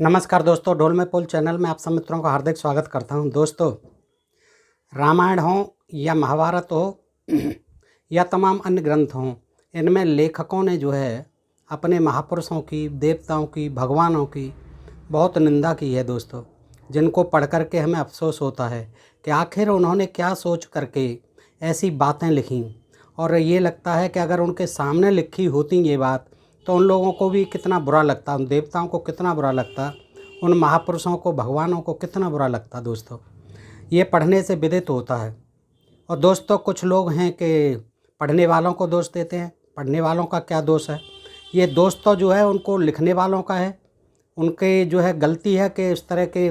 नमस्कार दोस्तों, ढोल में पुल चैनल में आप सब मित्रों का हार्दिक स्वागत करता हूं। दोस्तों, रामायण हो या महाभारत हो या तमाम अन्य ग्रंथ हों, इनमें लेखकों ने जो है अपने महापुरुषों की, देवताओं की, भगवानों की बहुत निंदा की है दोस्तों, जिनको पढ़ कर के हमें अफसोस होता है कि आखिर उन्होंने क्या सोच करके ऐसी बातें लिखीं। और ये लगता है कि अगर उनके सामने लिखी होती ये बात तो उन लोगों को भी कितना बुरा लगता, उन देवताओं को कितना बुरा लगता, उन महापुरुषों को, भगवानों को कितना बुरा लगता। दोस्तों, ये पढ़ने से विदित होता है। और दोस्तों, कुछ लोग हैं कि पढ़ने वालों को दोष देते हैं। पढ़ने वालों का क्या दोष है? ये दोष तो जो है उनको लिखने वालों का है। उनके जो है गलती है कि इस तरह के,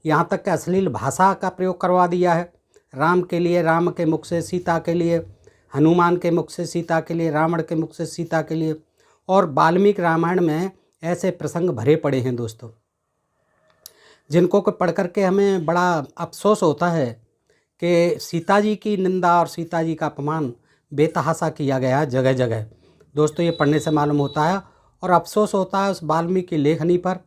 यहाँ तक कि अश्लील भाषा का प्रयोग करवा दिया है। राम के लिए राम के मुख से, सीता के लिए हनुमान के मुख से, सीता के लिए रावण के मुख से, सीता के लिए। और वाल्मीकि रामायण में ऐसे प्रसंग भरे पड़े हैं दोस्तों, जिनको को पढ़ करके हमें बड़ा अफसोस होता है कि सीता जी की निंदा और सीता जी का अपमान बेतहाशा किया गया है जगह जगह। दोस्तों, ये पढ़ने से मालूम होता है और अफसोस होता है उस वाल्मीकि लेखनी पर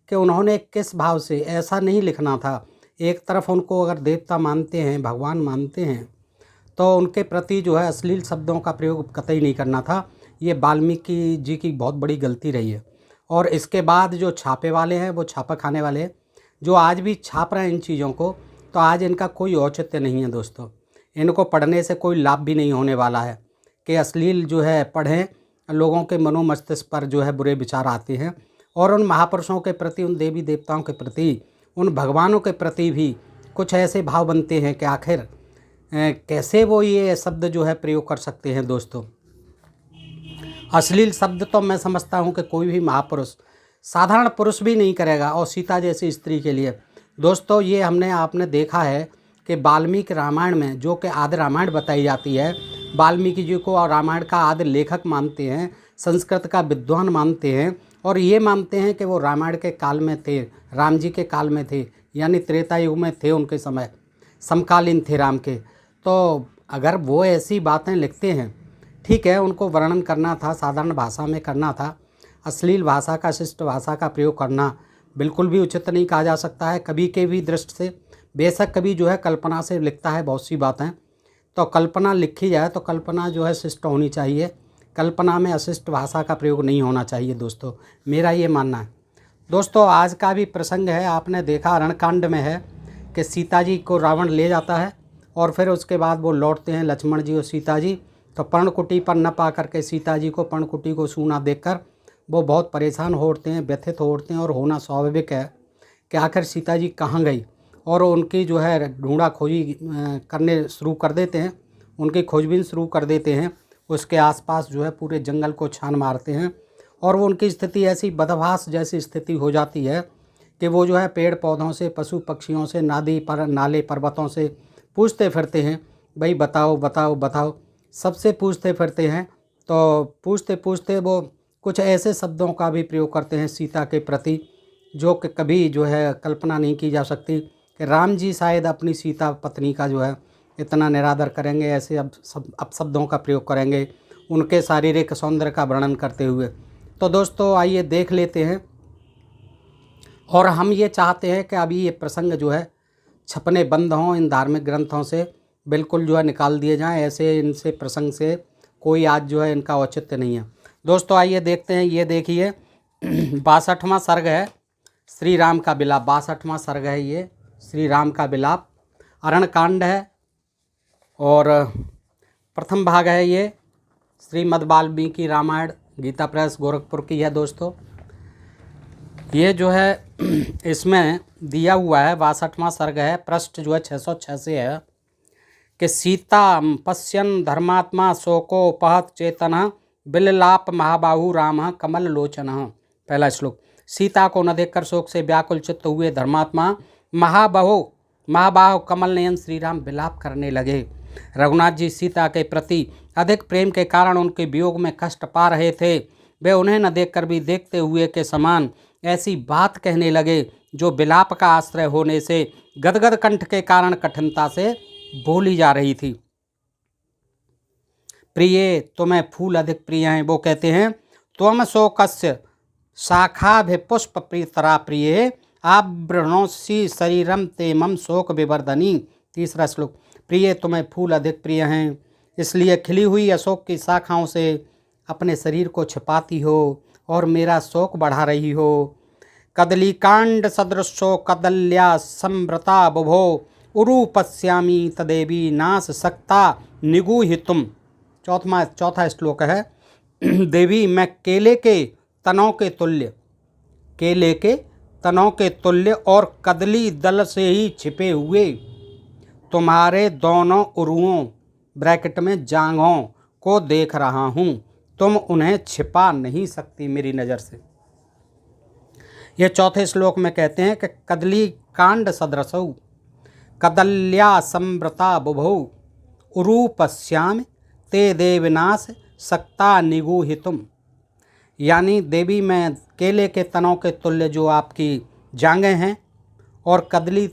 कि उन्होंने किस भाव से, ऐसा नहीं लिखना था। एक तरफ उनको अगर देवता मानते हैं, भगवान मानते हैं, तो उनके प्रति जो है अश्लील शब्दों का प्रयोग कतई नहीं करना था। ये वाल्मीकि जी की बहुत बड़ी गलती रही है। और इसके बाद जो छापे वाले हैं, वो छापा खाने वाले जो आज भी छाप रहे हैं इन चीज़ों को, तो आज इनका कोई औचित्य नहीं है दोस्तों। इनको पढ़ने से कोई लाभ भी नहीं होने वाला है कि अश्लील जो है पढ़ें, लोगों के मनोमस्तिष्क पर जो है बुरे विचार आते हैं। और उन महापुरुषों के प्रति, उन देवी देवताओं के प्रति, उन भगवानों के प्रति भी कुछ ऐसे भाव बनते हैं कि आखिर कैसे वो ये शब्द जो है प्रयोग कर सकते हैं। दोस्तों, अश्लील शब्द तो मैं समझता हूँ कि कोई भी महापुरुष, साधारण पुरुष भी नहीं करेगा, और सीता जैसी स्त्री के लिए। दोस्तों, ये आपने देखा है कि वाल्मीकि रामायण में, जो कि आदि रामायण बताई जाती है, वाल्मीकि जी को और रामायण का आदि लेखक मानते हैं, संस्कृत का विद्वान मानते हैं, और ये मानते हैं कि वो रामायण के काल में थे, राम जी के काल में थे, यानी त्रेता युग में थे, उनके समय समकालीन थे राम के। तो अगर वो ऐसी बातें लिखते हैं, ठीक है, उनको वर्णन करना था, साधारण भाषा में करना था। अश्लील भाषा का, शिष्ट भाषा का प्रयोग करना बिल्कुल भी उचित नहीं कहा जा सकता है कवि के भी दृष्टि से। बेशक कवि जो है कल्पना से लिखता है बहुत सी बातें, तो कल्पना लिखी जाए तो कल्पना जो है शिष्ट होनी चाहिए, कल्पना में अशिष्ट भाषा का प्रयोग नहीं होना चाहिए। दोस्तों, मेरा ये मानना है। दोस्तों, आज का भी प्रसंग है, आपने देखा अरणकांड में है कि सीता जी को रावण ले जाता है और फिर उसके बाद वो लौटते हैं, लक्ष्मण जी और सीता जी। तो पर्णकुटी पर न पा करके सीता जी को, पर्णकुटी को सूना देखकर वो बहुत परेशान हो उठते हैं, व्यथित हो उठते हैं। और होना स्वाभाविक है कि आखिर सीता जी कहाँ गई, और उनकी जो है ढूंढा खोजी करने शुरू कर देते हैं, उनकी खोजबीन शुरू कर देते हैं। उसके आसपास जो है पूरे जंगल को छान मारते हैं, और वो उनकी स्थिति ऐसी बदहवास जैसी स्थिति हो जाती है कि वो जो है पेड़ पौधों से, पशु पक्षियों से, नदी पर, नाले पर्वतों से पूछते फिरते हैं, भाई बताओ बताओ बताओ, सबसे पूछते फिरते हैं। तो पूछते पूछते वो कुछ ऐसे शब्दों का भी प्रयोग करते हैं सीता के प्रति, जो कि कभी जो है कल्पना नहीं की जा सकती कि राम जी शायद अपनी सीता पत्नी का जो है इतना निरादर करेंगे, ऐसे अपशब्दों का प्रयोग करेंगे उनके शारीरिक सौंदर्य का वर्णन करते हुए। तो दोस्तों, आइए देख लेते हैं। और हम ये चाहते हैं कि अभी ये प्रसंग जो है छपने बंद हों, इन धार्मिक ग्रंथों से बिल्कुल जो है निकाल दिए जाएं। ऐसे इनसे प्रसंग से कोई आज जो है इनका औचित्य नहीं है। दोस्तों, आइए देखते हैं। ये देखिए 62वां सर्ग है, श्री राम का विलाप। 62वां सर्ग है ये, श्री राम का विलाप, अरणकांड है। और प्रथम भाग है ये, श्रीमद् वाल्मीकि रामायण, गीता प्रेस गोरखपुर की है। दोस्तों, ये जो है इसमें दिया हुआ है 62वां सर्ग है, पृष्ठ जो है 606 से है कि सीता पश्यन धर्मात्मा शोकोपहत चेतन बिललाप महाबाहु राम कमल लोचन। पहला श्लोक। सीता को न देखकर शोक से व्याकुल चित्त हुए धर्मात्मा महाबाहु कमल नयन श्री राम विलाप करने लगे। रघुनाथ जी सीता के प्रति अधिक प्रेम के कारण उनके वियोग में कष्ट पा रहे थे। वे उन्हें न देखकर भी देखते हुए के समान ऐसी बात कहने लगे जो विलाप का आश्रय होने से गदगद कंठ के कारण कठिनता से बोली जा रही थी। प्रिय, तुम्हें फूल अधिक प्रिय हैं। वो कहते हैं त्वम शोकस्य शाखाभिपुष्प प्रियतरा प्रिये आब्रणोसी शरीरम ते मम शोक विवर्धनी। तीसरा श्लोक। प्रिय, तुम्हें फूल अधिक प्रिय हैं, इसलिए खिली हुई अशोक की शाखाओं से अपने शरीर को छिपाती हो और मेरा शोक बढ़ा रही हो। कदलीकांड सदृशो कदल्या संव्रता बुभो उरु पश्यामी तदेवी नाश सक्ता निगूहितुम। चौथा श्लोक है। देवी, मैं केले के तनों के तुल्य और कदली दल से ही छिपे हुए तुम्हारे दोनों उरुओं ब्रैकेट में जांघों को देख रहा हूँ। तुम उन्हें छिपा नहीं सकती मेरी नज़र से। ये चौथे श्लोक में कहते हैं कि कदली कांड सदृशौ कदल्या संव्रता बुभौ उरु पश्यामि ते देवनाश सक्ता निगूहितुम। यानी देवी, मैं केले के तनों के तुल्य जो आपकी जांघें हैं और कदली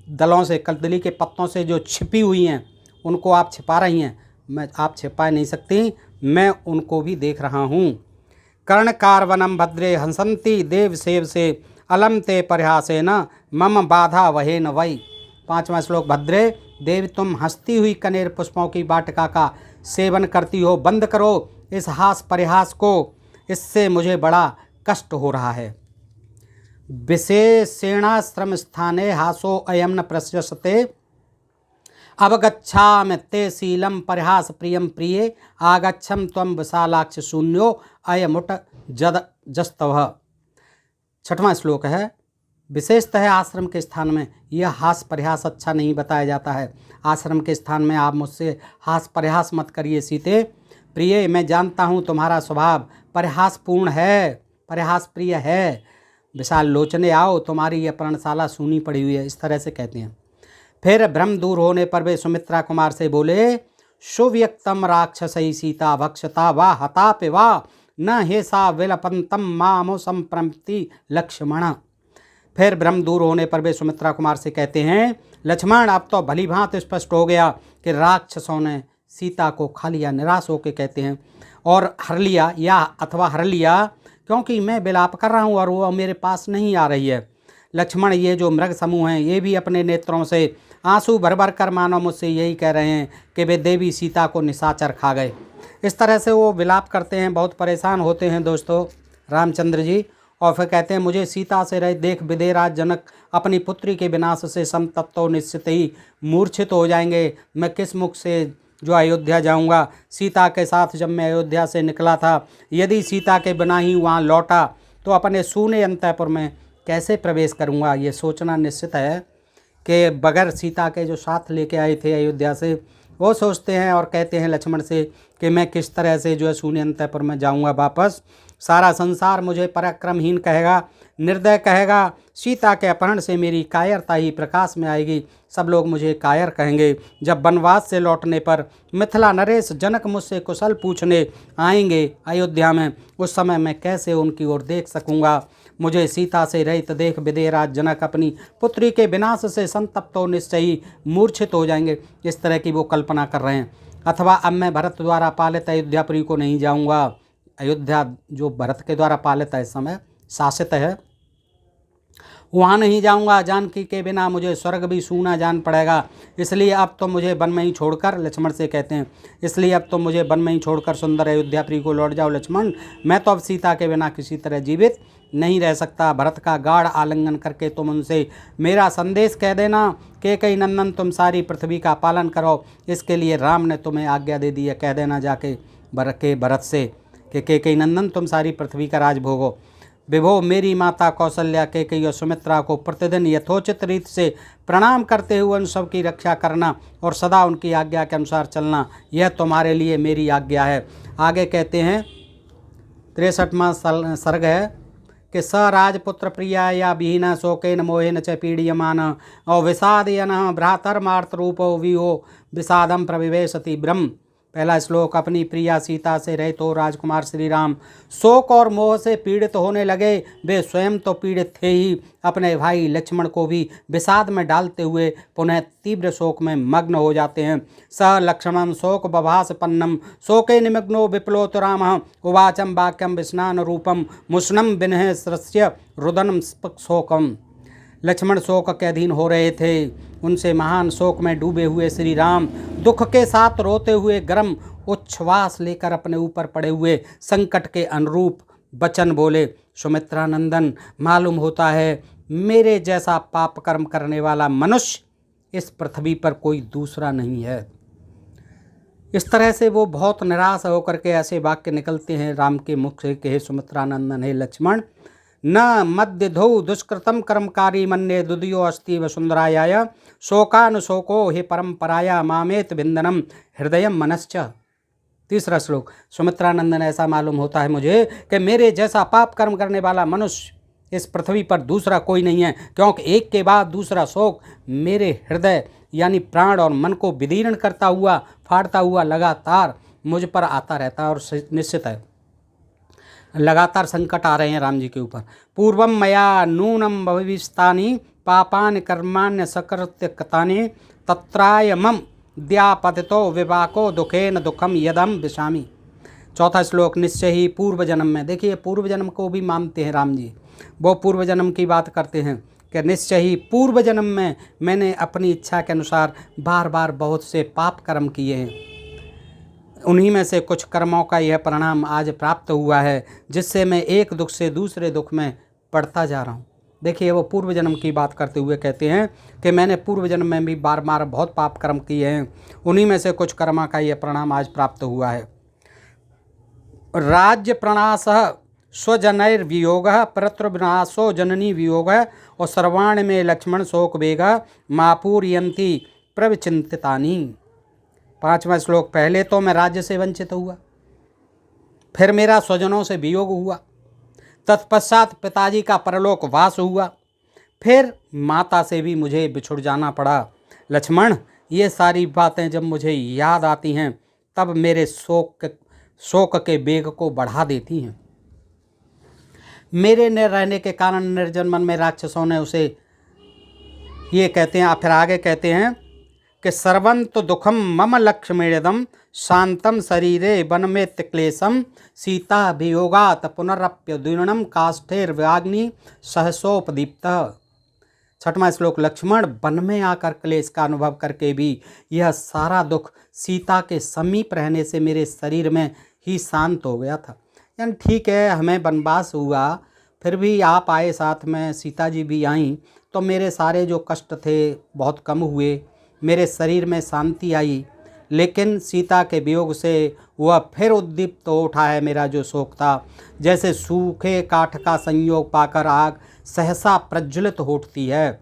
दलों से, कदली के पत्तों से जो छिपी हुई हैं, उनको आप छिपा रही हैं, आप छिपा नहीं सकती, मैं उनको भी देख रहा हूँ। कर्णकारवनम भद्रे हंसंती देव सेव से अलम ते परिहासे न मम बाधा वहे न वही। पांचवा श्लोक। भद्रे देव, तुम हंसती हुई कनेर पुष्पों की वाटिका का सेवन करती हो, बंद करो इस हास परिहास को, इससे मुझे बड़ा कष्ट हो रहा है। विशेषेणाश्रम स्थाने हासो अयम न प्रशस्ते अवगच्छामि ते शीलम परिहास प्रियम प्रिये आगच्छम त्वं विशालाक्ष शून्यो अयमुट जस्तव। छठवां श्लोक है। विशेषतः आश्रम के स्थान में यह हास परिहास अच्छा नहीं बताया जाता है। आश्रम के स्थान में आप मुझसे हास परिहास मत करिए सीते। प्रिय, मैं जानता हूँ तुम्हारा स्वभाव परिहासपूर्ण है, परिहास प्रिय है। विशाल लोचने आओ, तुम्हारी यह पर्णशाला सूनी पड़ी हुई है। इस तरह से कहते हैं। फिर भ्रम दूर होने पर वे सुमित्रा कुमार से बोले, सुव्यक्तम राक्षसई सीता भक्षता वा हतापि वा न हेसा विलपंतम मामो संप्रमति लक्ष्मण। फिर भ्रम दूर होने पर वे सुमित्रा कुमार से कहते हैं, लक्ष्मण, अब तो भली भांति स्पष्ट हो गया कि राक्षसों ने सीता को खा लिया। निराश होकर कहते हैं, और हर लिया या अथवा हर लिया, क्योंकि मैं विलाप कर रहा हूँ और वो मेरे पास नहीं आ रही है। लक्ष्मण, ये जो मृग समूह हैं, ये भी अपने नेत्रों से आंसू भर भर कर मानो मुझसे यही कह रहे हैं कि वे देवी सीता को निशाचर खा गए। इस तरह से वो विलाप करते हैं, बहुत परेशान होते हैं दोस्तों रामचंद्र जी। और फिर कहते हैं, मुझे सीता से रहे देख विदेहराज जनक अपनी पुत्री के विनाश से संतप्तो निश्चित ही मूर्छित हो जाएंगे। मैं किस मुख से जो अयोध्या जाऊंगा? सीता के साथ जब मैं अयोध्या से निकला था, यदि सीता के बिना ही वहाँ लौटा तो अपने सूने अंतःपुर में कैसे प्रवेश करूंगा? ये सोचना निश्चित है कि बगैर सीता के जो साथ लेके आए थे अयोध्या से, वो सोचते हैं और कहते हैं लक्ष्मण से कि मैं किस तरह से जो है शून्य अंतःपुर में जाऊंगा वापस। सारा संसार मुझे पराक्रमहीन कहेगा, निर्दय कहेगा। सीता के अपहरण से मेरी कायरता ही प्रकाश में आएगी, सब लोग मुझे कायर कहेंगे। जब वनवास से लौटने पर मिथिला नरेश जनक मुझसे कुशल पूछने आएंगे अयोध्या में, उस समय मैं कैसे उनकी ओर देख सकूंगा? मुझे सीता से रहित देख विदेहराज जनक अपनी पुत्री के विनाश से संतप्त हो निश्चय ही मूर्छित हो जाएंगे। इस तरह की वो कल्पना कर रहे हैं। अथवा अब मैं भरत द्वारा पालित अयोध्यापुरी को नहीं जाऊंगा। अयोध्या जो भरत के द्वारा पालित है, इस समय शासित है, वहाँ नहीं जाऊंगा। जानकी के बिना मुझे स्वर्ग भी सूना जान पड़ेगा। इसलिए अब तो मुझे वन में ही छोड़कर, लक्ष्मण से कहते हैं, इसलिए अब तो मुझे वन में ही छोड़कर सुंदर अयोध्यापुरी को लौट जाओ लक्ष्मण। मैं तो अब सीता के बिना किसी तरह जीवित नहीं रह सकता। भरत का गाढ़ आलिंगन करके तुम उनसे मेरा संदेश कह देना कि कई नंदन तुम सारी पृथ्वी का पालन करो। इसके लिए राम ने तुम्हें आज्ञा दे दी है। कह देना जाके भरत से कि कई नंदन तुम सारी पृथ्वी का राज भोगो। विभो, मेरी माता कौशल्या केकई और सुमित्रा को प्रतिदिन यथोचित रीत से प्रणाम करते हुए उन सब की रक्षा करना और सदा उनकी आज्ञा के अनुसार चलना, यह तुम्हारे लिए मेरी आज्ञा है। आगे कहते हैं 63वां सर्ग है कि स राजपुत्र प्रिया या विहीन शोकेन मोहेन च पीड़ियमान और विषादयन भ्रातर्मार्त रूपो विहो विषादम प्रविवेशति ब्रह्म पहला श्लोक। अपनी प्रिया सीता से रहित हो राजकुमार श्री राम शोक और मोह से पीड़ित होने लगे। वे स्वयं तो पीड़ित थे ही, अपने भाई लक्ष्मण को भी विषाद में डालते हुए पुनः तीव्र शोक में मग्न हो जाते हैं। स लक्ष्मणं शोक बभासपन्नम शोके निमग्नो विप्लोत रामः उवाचम वाक्यम विस्नान रूपम मुष्णम विनह सृस्य रुदनम शोकम। लक्ष्मण शोक के अधीन हो रहे थे। उनसे महान शोक में डूबे हुए श्री राम दुख के साथ रोते हुए गर्म उच्छ्वास लेकर अपने ऊपर पड़े हुए संकट के अनुरूप वचन बोले। सुमित्रा नंदन, मालूम होता है मेरे जैसा पाप कर्म करने वाला मनुष्य इस पृथ्वी पर कोई दूसरा नहीं है। इस तरह से वो बहुत निराश होकर के ऐसे वाक्य निकलते हैं राम के मुख से कि हे सुमित्रा नंदन, हे लक्ष्मण, न मध्य धो दुष्कृतम कर्मकारी मन्ये दुदियो अस्ति वसुंधराया शोकानुशोको हे परंपराया मामेत विंदनम हृदय मनश्च। तीसरा श्लोक। सुमित्रानंदन, ऐसा मालूम होता है मुझे कि मेरे जैसा पाप कर्म करने वाला मनुष्य इस पृथ्वी पर दूसरा कोई नहीं है, क्योंकि एक के बाद दूसरा शोक मेरे हृदय यानी प्राण और मन को विदीर्ण करता हुआ, फाड़ता हुआ लगातार मुझ पर आता रहता है। और निश्चित है लगातार संकट आ रहे हैं राम जी के ऊपर। पूर्वम मया नूनम भविष्यतानि पापानि कर्माण्य सकृत्य कतानि तत्रायमम द्यापतितो विवाको दुखेन दुखम यदम विषामी। चौथा श्लोक। निश्चय ही पूर्व जन्म में, देखिए पूर्व जन्म को भी मानते हैं राम जी, वो पूर्व जन्म की बात करते हैं कि निश्चय ही पूर्व जन्म में मैंने अपनी इच्छा के अनुसार बार बार बहुत से पाप कर्म किए हैं। उन्हीं में से कुछ कर्मों का यह परिणाम आज प्राप्त हुआ है, जिससे मैं एक दुख से दूसरे दुख में पड़ता जा रहा हूँ। देखिए वो पूर्व जन्म की बात करते हुए कहते हैं कि मैंने पूर्व जन्म में भी बार बार बहुत पाप कर्म किए हैं, उन्हीं में से कुछ कर्म का यह परिणाम आज प्राप्त हुआ है। राज्य प्रणाशः स्वजनैर्वियोगः परत्रविनाशो जननी वियोगः और सर्वाण में लक्ष्मण शोक वेगः मापूरयन्ति प्रविचिंतितानि। पांचवा श्लोक। पहले तो मैं राज्य से वंचित हुआ, फिर मेरा स्वजनों से वियोग हुआ, तत्पश्चात पिताजी का परलोक वास हुआ, फिर माता से भी मुझे बिछुड़ जाना पड़ा। लक्ष्मण, ये सारी बातें जब मुझे याद आती हैं तब मेरे शोक के वेग को बढ़ा देती हैं। मेरे न रहने के कारण निर्जन मन में राक्षसों ने उसे ये कहते हैं, फिर आगे कहते हैं कि सर्वंत दुखम मम लक्ष्मीदम शांतम शरीरे वनमेत क्लेशम सीता वियोगात पुनरप्यदीर्णम काष्ठैर्व्याग्नि सहसोपदीप्तः। छठवां श्लोक। लक्ष्मण, वन में आकर क्लेश का अनुभव करके भी यह सारा दुख सीता के समीप रहने से मेरे शरीर में ही शांत हो गया था। यानी ठीक है, हमें वनवास हुआ, फिर भी आप आए साथ में, सीता जी भी आई, तो मेरे सारे जो कष्ट थे बहुत कम हुए, मेरे शरीर में शांति आई। लेकिन सीता के वियोग से वह फिर उद्दीप्त हो उठा है मेरा जो शोक था। जैसे सूखे काठ का संयोग पाकर आग सहसा प्रज्वलित हो उठती है।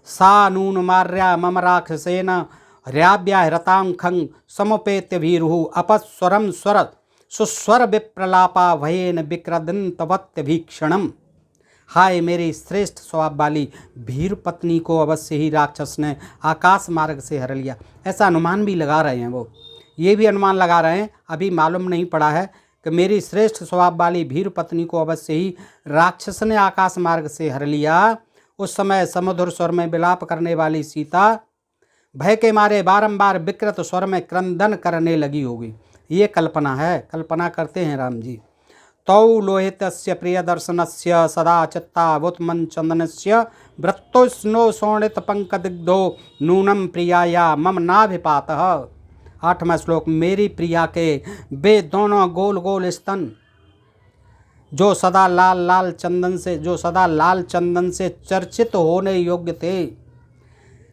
सा नून मार्या मम राक्षसेन हृव्या हृतांखं समुपेत्य भीरुहु अपस्वरम स्वर सुस्वर विप्रलापा भयेन विक्रदंतवत्य भीक्षणम। हाय मेरी श्रेष्ठ स्वभाव वाली भीर पत्नी को अवश्य ही राक्षस ने आकाश मार्ग से हर लिया। ऐसा अनुमान भी लगा रहे हैं वो, ये भी अनुमान लगा रहे हैं, अभी मालूम नहीं पड़ा है कि मेरी श्रेष्ठ स्वभाव वाली भीर पत्नी को अवश्य ही राक्षस ने आकाश मार्ग से हर लिया। उस समय समुद्र स्वर में विलाप करने वाली सीता भय के मारे बारंबार विकृत स्वर में क्रंदन करने लगी होगी। ये कल्पना है, कल्पना करते हैं राम जी। तौ लोहितस्य प्रियदर्शनस्य सदा चित्तावुत्मन् चन्दनस्य वृत्तोष्णो शोणित पंकदिग्धो नूनम प्रियाया मम नाभिपातः। आठवां श्लोक। मेरी प्रिया के वे दोनों गोल गोल स्तन जो सदा लाल चंदन से चर्चित होने योग्य थे,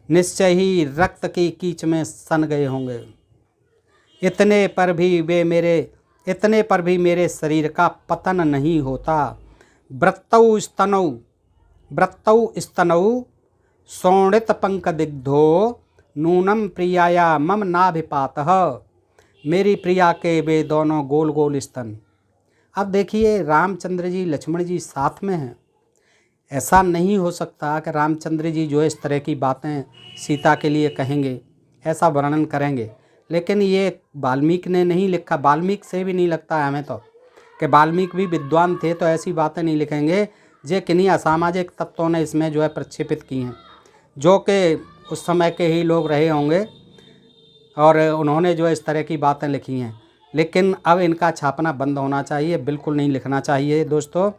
निश्चय ही रक्त की कीच में सन गए होंगे। इतने पर भी मेरे शरीर का पतन नहीं होता। व्रतौ स्तनौ शोणित पंकदिग्धो नूनम प्रियाया मम नाभिपातः। मेरी प्रिया के वे दोनों गोल गोल स्तन। अब देखिए रामचंद्र जी लक्ष्मण जी साथ में हैं। ऐसा नहीं हो सकता कि रामचंद्र जी जो इस तरह की बातें सीता के लिए कहेंगे, ऐसा वर्णन करेंगे। लेकिन ये वाल्मीकि ने नहीं लिखा, वाल्मीकि से भी नहीं लगता है हमें तो कि वाल्मीकि भी विद्वान थे तो ऐसी बातें नहीं लिखेंगे। जे किन्हीं असामाजिक तत्वों ने इसमें जो है प्रक्षेपित की हैं, जो कि उस समय के ही लोग रहे होंगे और उन्होंने जो है इस तरह की बातें लिखी हैं। लेकिन अब इनका छापना बंद होना चाहिए, बिल्कुल नहीं लिखना चाहिए दोस्तों,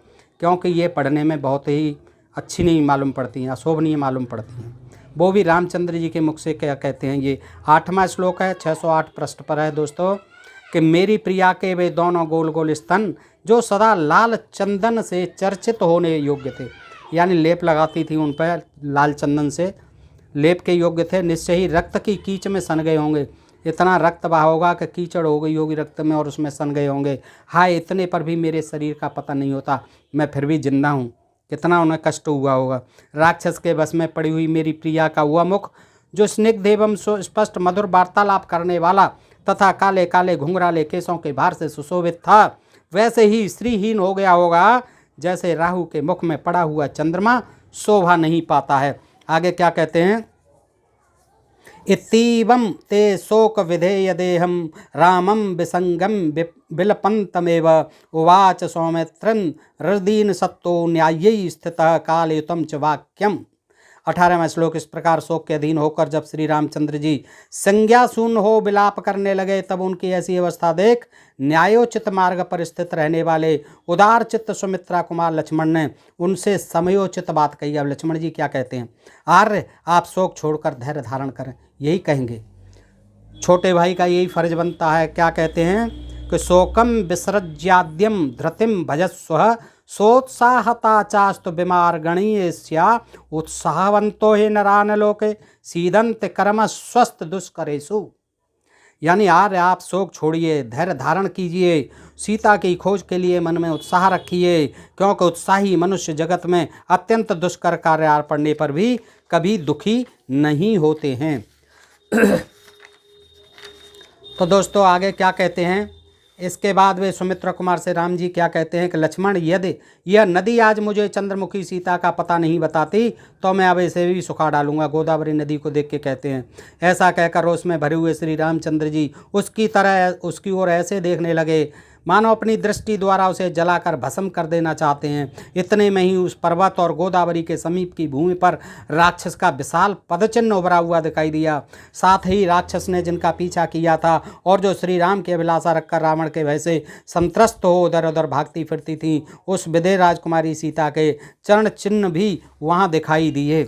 क्योंकि ये पढ़ने में बहुत ही अच्छी नहीं मालूम पड़ती हैं, अशोभनीय मालूम पड़ती हैं। वो भी रामचंद्र जी के मुख से क्या कहते हैं। ये 8वां श्लोक है, 608 पृष्ठ पर है दोस्तों, कि मेरी प्रिया के वे दोनों गोल गोल स्तन जो सदा लाल चंदन से चर्चित होने योग्य थे, यानी लेप लगाती थी उन पर लाल चंदन से, लेप के योग्य थे। निश्चय ही रक्त की कीच में सन गए होंगे, इतना रक्त बहा होगा कि कीचड़ हो गई होगी रक्त में और उसमें सन गए होंगे। हाय, इतने पर भी मेरे शरीर का पता नहीं होता, मैं फिर भी जिंदा हूँ। कितना उन्हें कष्ट हुआ होगा। राक्षस के बस में पड़ी हुई मेरी प्रिया का हुआ मुख, जो स्निग्ध एवं स्पष्ट मधुर वार्तालाप करने वाला तथा काले काले घुंघराले केसों के भार से सुशोभित था, वैसे ही स्त्रीहीन हो गया होगा जैसे राहु के मुख में पड़ा हुआ चंद्रमा शोभा नहीं पाता है। आगे क्या कहते हैं, इतीवं ते शोक विधेय देहम रामम विसंगम विलपंतमेव उवाच सौमित्रं हृदीन सत्तो न्याय्यै स्थितः कालयुतम च वाक्यम। 18वां श्लोक इस प्रकार शोक के अधीन होकर जब श्री रामचंद्र जी संज्ञा शून्य हो विलाप करने लगे, तब उनकी ऐसी अवस्था देख न्यायोचित मार्ग पर स्थित रहने वाले उदार चित्त सुमित्रा कुमार लक्ष्मण ने उनसे समयोचित बात कही। अब लक्ष्मण जी क्या कहते हैं, आर्य आप शोक छोड़कर धैर्य धारण करें, यही कहेंगे। छोटे भाई का यही फर्ज बनता है। क्या कहते हैं कि शोकम विसृज्याद्यम धृतिम भजस्व सोत्साहता चास्तु बीमार गणीयस्या उत्साहवंतो ही नरान लोके सीदंत कर्म स्वस्थ दुष्करेशु। यानी आर्य आप शोक छोड़िए, धैर्य धारण कीजिए, सीता की खोज के लिए मन में उत्साह रखिए, क्योंकि उत्साही मनुष्य जगत में अत्यंत दुष्कर कार्य आ पड़ने पर भी कभी दुखी नहीं होते हैं। तो दोस्तों आगे क्या कहते हैं, इसके बाद वे सुमित्रा कुमार से राम जी क्या कहते हैं कि लक्ष्मण, यदि यह नदी आज मुझे चंद्रमुखी सीता का पता नहीं बताती तो मैं अब इसे भी सुखा डालूंगा। गोदावरी नदी को देख के कहते हैं। ऐसा कहकर रोष में भरे हुए श्री रामचंद्र जी उसकी ओर ऐसे देखने लगे मानो अपनी दृष्टि द्वारा उसे जलाकर भस्म कर देना चाहते हैं। इतने में ही उस पर्वत और गोदावरी के समीप की भूमि पर राक्षस का विशाल पदचिन्ह उभरा हुआ दिखाई दिया। साथ ही राक्षस ने जिनका पीछा किया था और जो श्री राम की अभिलाषा रखकर रावण के भय से संत्रस्त हो उधर उधर भागती फिरती थी, उस विदेह राजकुमारी सीता के चरण चिन्ह भी वहाँ दिखाई दिए।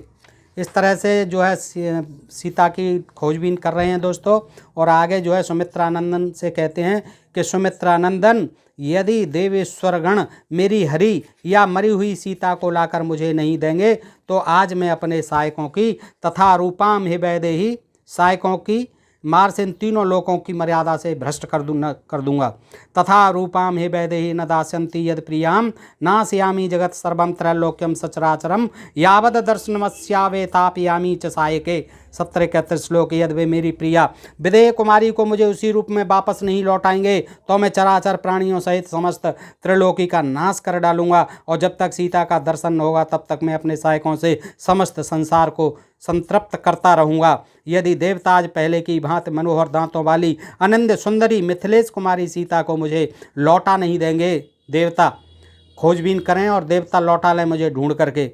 इस तरह से जो है सीता की खोजबीन कर रहे हैं दोस्तों। और आगे जो है सुमित्रानंदन से कहते हैं कि सुमित्रानंदन, यदि देवेश्वरगण मेरी हरी या मरी हुई सीता को लाकर मुझे नहीं देंगे तो आज मैं अपने सहायकों की तथा रूपाम ही वैदेही सहायकों की मार से इन तीनों लोकों की मर्यादा से भ्रष्ट कर दूंगा। तथा रूपाम हे वैदेही न दास्यन्ति यद प्रियाम नास्यामि जगत सर्वम त्रैलोक्यम सचराचरम यावद दर्शनमस्यावे तापयामि च सायके। 70-71 श्लोक। यदि वे मेरी प्रिया विदेह कुमारी को मुझे उसी रूप में वापस नहीं लौटाएंगे तो मैं चराचर प्राणियों सहित समस्त त्रिलोकी का नाश कर डालूंगा, और जब तक सीता का दर्शन न होगा तब तक मैं अपने सहायकों से समस्त संसार को संतृप्त करता रहूंगा। यदि देवता आज पहले की भांति मनोहर दांतों वाली अनंत सुंदरी मिथिलेश कुमारी सीता को मुझे लौटा नहीं देंगे, देवता खोजबीन करें और देवता लौटा लें मुझे ढूंढ करके,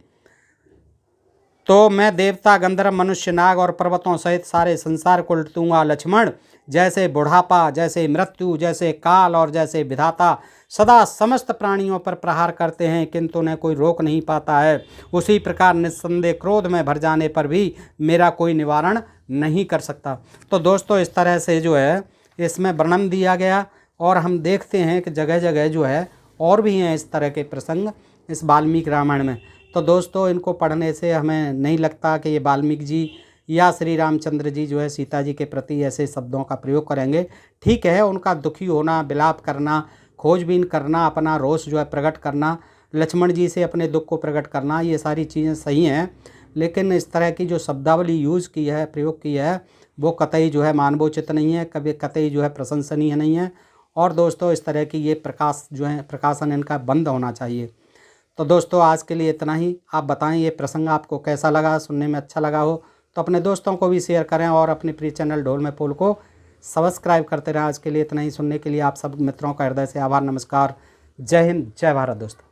तो मैं देवता गंधर्व मनुष्य नाग और पर्वतों सहित सारे संसार को लुटूंगा। लक्ष्मण, जैसे बुढ़ापा, जैसे मृत्यु, जैसे काल और जैसे विधाता सदा समस्त प्राणियों पर प्रहार करते हैं किंतु उन्हें कोई रोक नहीं पाता है, उसी प्रकार निस्संदेह क्रोध में भर जाने पर भी मेरा कोई निवारण नहीं कर सकता। तो दोस्तों इस तरह से जो है इसमें वर्णन दिया गया, और हम देखते हैं कि जगह जगह जो है और भी हैं इस तरह के प्रसंग इस वाल्मीकि रामायण में। तो दोस्तों इनको पढ़ने से हमें नहीं लगता कि ये वाल्मीकि जी या श्री रामचंद्र जी जो है सीता जी के प्रति ऐसे शब्दों का प्रयोग करेंगे। ठीक है, उनका दुखी होना, विलाप करना, खोजबीन करना, अपना रोष जो है प्रकट करना, लक्ष्मण जी से अपने दुख को प्रकट करना, ये सारी चीज़ें सही हैं, लेकिन इस तरह की जो शब्दावली यूज़ की है, प्रयोग की है, वो कतई जो है मानवोचित नहीं है, कभी कतई जो है प्रशंसनीय नहीं है। और दोस्तों इस तरह की ये प्रकाशन इनका बंद होना चाहिए। तो दोस्तों आज के लिए इतना ही। आप बताएं ये प्रसंग आपको कैसा लगा, सुनने में अच्छा लगा हो तो अपने दोस्तों को भी शेयर करें और अपने प्रिय चैनल ढोल में पोल को सब्सक्राइब करते रहें। आज के लिए इतना ही। सुनने के लिए आप सब मित्रों का हृदय से आभार। नमस्कार। जय हिंद, जय भारत दोस्तों।